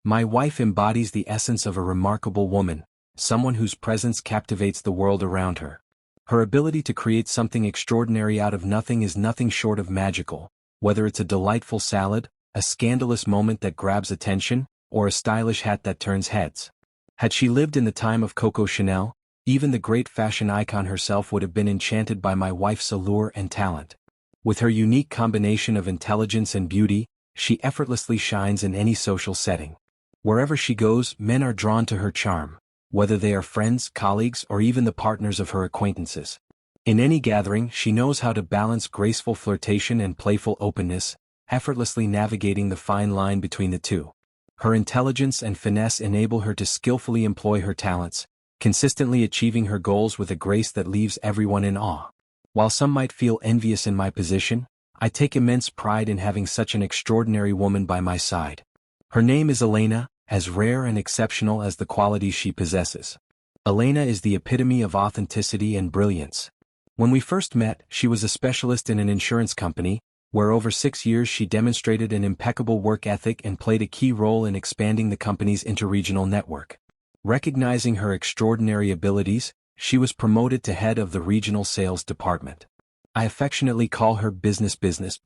My wife embodies the essence of a remarkable woman, someone whose presence captivates the world around her. Her ability to create something extraordinary out of nothing is nothing short of magical, whether it's a delightful salad, a scandalous moment that grabs attention, or a stylish hat that turns heads. Had she lived in the time of Coco Chanel, even the great fashion icon herself would have been enchanted by my wife's allure and talent. With her unique combination of intelligence and beauty, she effortlessly shines in any social setting. Wherever she goes, men are drawn to her charm, whether they are friends, colleagues, or even the partners of her acquaintances. In any gathering, she knows how to balance graceful flirtation and playful openness, effortlessly navigating the fine line between the two. Her intelligence and finesse enable her to skillfully employ her talents, consistently achieving her goals with a grace that leaves everyone in awe. While some might feel envious in my position, I take immense pride in having such an extraordinary woman by my side. Her name is Elena, as rare and exceptional as the qualities she possesses. Elena is the epitome of authenticity and brilliance. When we first met, she was a specialist in an insurance company, where over 6 years she demonstrated an impeccable work ethic and played a key role in expanding the company's interregional network. Recognizing her extraordinary abilities, she was promoted to head of the regional sales department. I affectionately call her business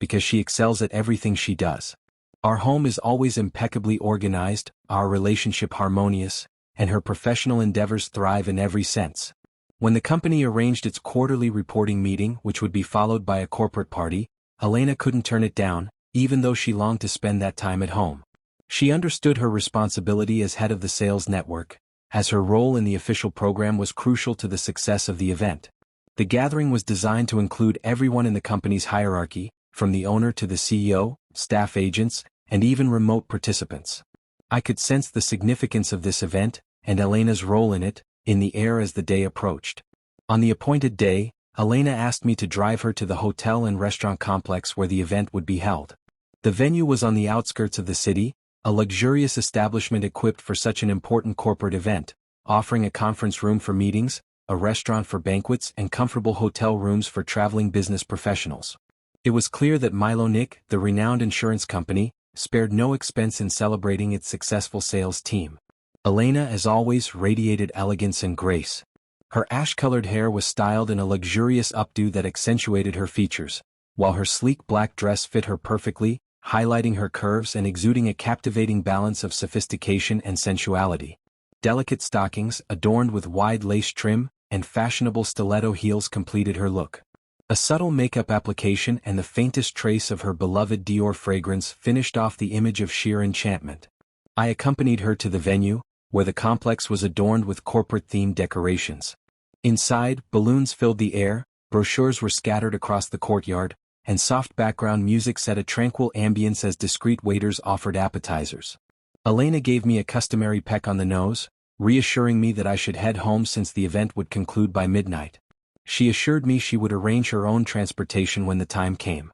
because she excels at everything she does. Our home is always impeccably organized, our relationship harmonious, and her professional endeavors thrive in every sense. When the company arranged its quarterly reporting meeting, which would be followed by a corporate party, Elena couldn't turn it down, even though she longed to spend that time at home. She understood her responsibility as head of the sales network, as her role in the official program was crucial to the success of the event. The gathering was designed to include everyone in the company's hierarchy, from the owner to the CEO, staff agents, and even remote participants. I could sense the significance of this event, and Elena's role in it, in the air as the day approached. On the appointed day, Elena asked me to drive her to the hotel and restaurant complex where the event would be held. The venue was on the outskirts of the city, a luxurious establishment equipped for such an important corporate event, offering a conference room for meetings, a restaurant for banquets, and comfortable hotel rooms for traveling business professionals. It was clear that Milonik, the renowned insurance company, spared no expense in celebrating its successful sales team. Elena, as always, radiated elegance and grace. Her ash-colored hair was styled in a luxurious updo that accentuated her features, while her sleek black dress fit her perfectly, highlighting her curves and exuding a captivating balance of sophistication and sensuality. Delicate stockings, adorned with wide lace trim, and fashionable stiletto heels completed her look. A subtle makeup application and the faintest trace of her beloved Dior fragrance finished off the image of sheer enchantment. I accompanied her to the venue, where the complex was adorned with corporate-themed decorations. Inside, balloons filled the air, brochures were scattered across the courtyard, and soft background music set a tranquil ambience as discreet waiters offered appetizers. Elena gave me a customary peck on the nose, reassuring me that I should head home since the event would conclude by midnight. She assured me she would arrange her own transportation when the time came.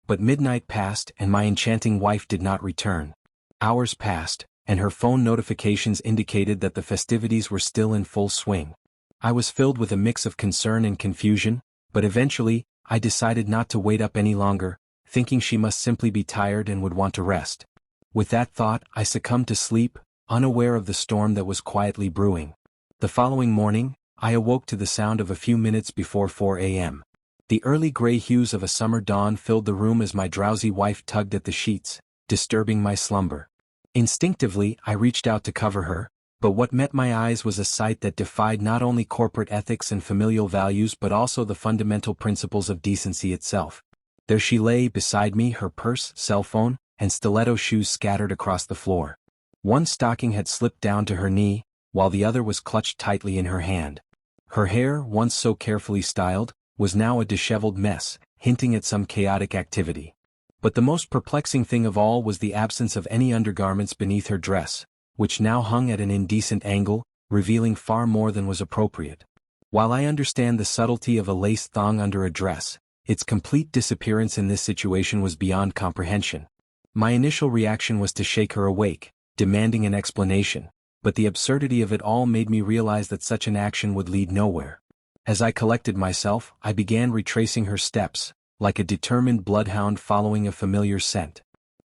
But midnight passed and my enchanting wife did not return. Hours passed, and her phone notifications indicated that the festivities were still in full swing. I was filled with a mix of concern and confusion, but eventually, I decided not to wait up any longer, thinking she must simply be tired and would want to rest. With that thought, I succumbed to sleep, unaware of the storm that was quietly brewing. The following morning, I awoke to the sound of a few minutes before 4 a.m. The early gray hues of a summer dawn filled the room as my drowsy wife tugged at the sheets, disturbing my slumber. Instinctively, I reached out to cover her, but what met my eyes was a sight that defied not only corporate ethics and familial values but also the fundamental principles of decency itself. There she lay beside me, her purse, cell phone, and stiletto shoes scattered across the floor. One stocking had slipped down to her knee, while the other was clutched tightly in her hand. Her hair, once so carefully styled, was now a disheveled mess, hinting at some chaotic activity. But the most perplexing thing of all was the absence of any undergarments beneath her dress, which now hung at an indecent angle, revealing far more than was appropriate. While I understand the subtlety of a lace thong under a dress, its complete disappearance in this situation was beyond comprehension. My initial reaction was to shake her awake, demanding an explanation, but the absurdity of it all made me realize that such an action would lead nowhere. As I collected myself, I began retracing her steps, like a determined bloodhound following a familiar scent.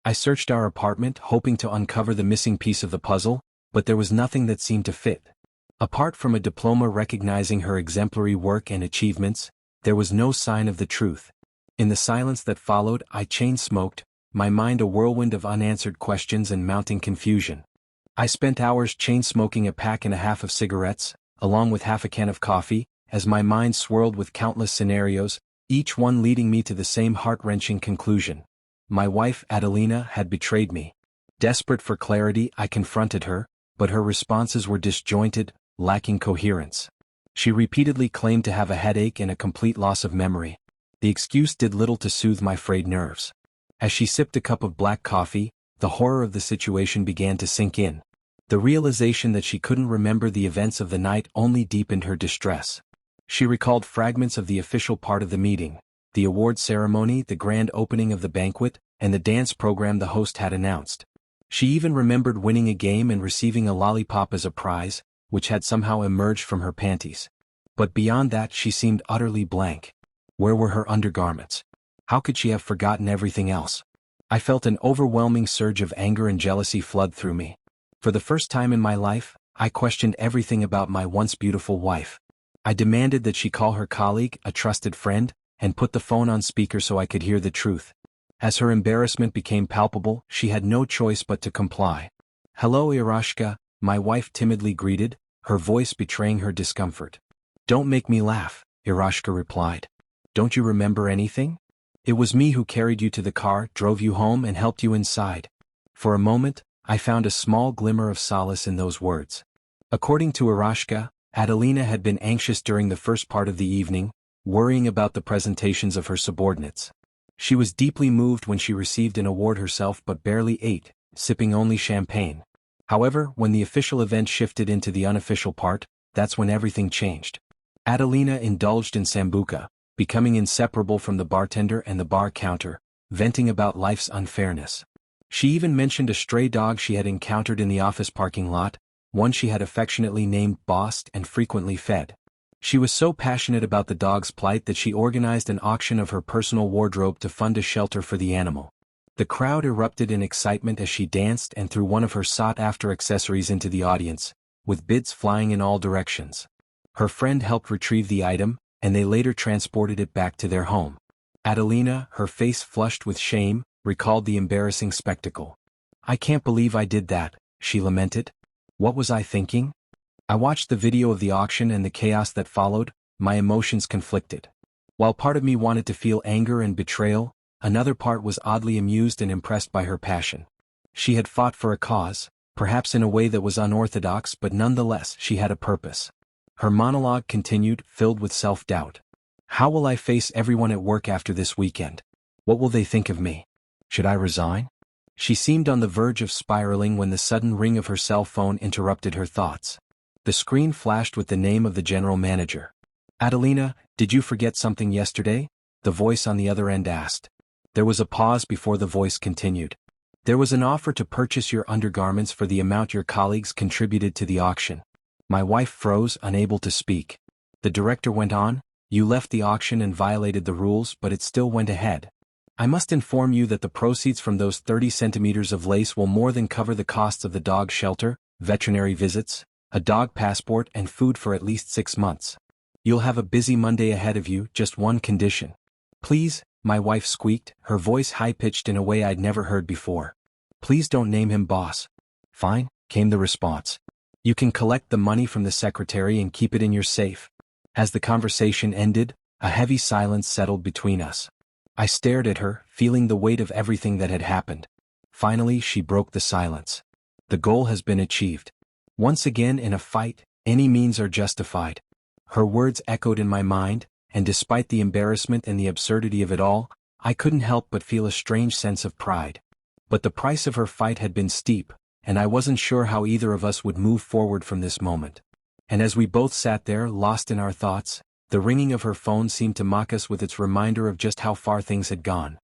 I searched our apartment hoping to uncover the missing piece of the puzzle, but there was nothing that seemed to fit. Apart from a diploma recognizing her exemplary work and achievements, there was no sign of the truth. In the silence that followed, I chain-smoked, my mind a whirlwind of unanswered questions and mounting confusion. I spent hours chain-smoking a pack and a half of cigarettes, along with half a can of coffee, as my mind swirled with countless scenarios, each one leading me to the same heart-wrenching conclusion. My wife, Adelina, had betrayed me. Desperate for clarity, I confronted her, but her responses were disjointed, lacking coherence. She repeatedly claimed to have a headache and a complete loss of memory. The excuse did little to soothe my frayed nerves. As she sipped a cup of black coffee, the horror of the situation began to sink in. The realization that she couldn't remember the events of the night only deepened her distress. She recalled fragments of the official part of the meeting, the award ceremony, the grand opening of the banquet, and the dance program the host had announced. She even remembered winning a game and receiving a lollipop as a prize, which had somehow emerged from her panties. But beyond that, she seemed utterly blank. Where were her undergarments? How could she have forgotten everything else? I felt an overwhelming surge of anger and jealousy flood through me. For the first time in my life, I questioned everything about my once beautiful wife. I demanded that she call her colleague, a trusted friend, and put the phone on speaker so I could hear the truth. As her embarrassment became palpable, she had no choice but to comply. "Hello, Irashka," my wife timidly greeted, her voice betraying her discomfort. "Don't make me laugh," Irashka replied. "Don't you remember anything? It was me who carried you to the car, drove you home, and helped you inside." For a moment, I found a small glimmer of solace in those words. According to Irashka, Adelina had been anxious during the first part of the evening, worrying about the presentations of her subordinates. She was deeply moved when she received an award herself but barely ate, sipping only champagne. However, when the official event shifted into the unofficial part, that's when everything changed. Adelina indulged in sambuca, becoming inseparable from the bartender and the bar counter, venting about life's unfairness. She even mentioned a stray dog she had encountered in the office parking lot, one she had affectionately named Boss and frequently fed. She was so passionate about the dog's plight that she organized an auction of her personal wardrobe to fund a shelter for the animal. The crowd erupted in excitement as she danced and threw one of her sought-after accessories into the audience, with bids flying in all directions. Her friend helped retrieve the item, and they later transported it back to their home. Adelina, her face flushed with shame, recalled the embarrassing spectacle. "I can't believe I did that," she lamented. "What was I thinking?" I watched the video of the auction and the chaos that followed, my emotions conflicted. While part of me wanted to feel anger and betrayal, another part was oddly amused and impressed by her passion. She had fought for a cause, perhaps in a way that was unorthodox, but nonetheless she had a purpose. Her monologue continued, filled with self-doubt. "How will I face everyone at work after this weekend? What will they think of me? Should I resign?" She seemed on the verge of spiraling when the sudden ring of her cell phone interrupted her thoughts. The screen flashed with the name of the general manager. "Adelina, did you forget something yesterday?" the voice on the other end asked. There was a pause before the voice continued. "There was an offer to purchase your undergarments for the amount your colleagues contributed to the auction." My wife froze, unable to speak. The director went on, "You left the auction and violated the rules, but it still went ahead. I must inform you that the proceeds from those 30 centimeters of lace will more than cover the costs of the dog shelter, veterinary visits, a dog passport, and food for at least 6 months. You'll have a busy Monday ahead of you, just one condition." "Please," my wife squeaked, her voice high-pitched in a way I'd never heard before. "Please don't name him Boss." "Fine," came the response. "You can collect the money from the secretary and keep it in your safe." As the conversation ended, a heavy silence settled between us. I stared at her, feeling the weight of everything that had happened. Finally, she broke the silence. "The goal has been achieved. Once again in a fight, any means are justified." Her words echoed in my mind, and despite the embarrassment and the absurdity of it all, I couldn't help but feel a strange sense of pride. But the price of her fight had been steep, and I wasn't sure how either of us would move forward from this moment. And as we both sat there, lost in our thoughts, the ringing of her phone seemed to mock us with its reminder of just how far things had gone.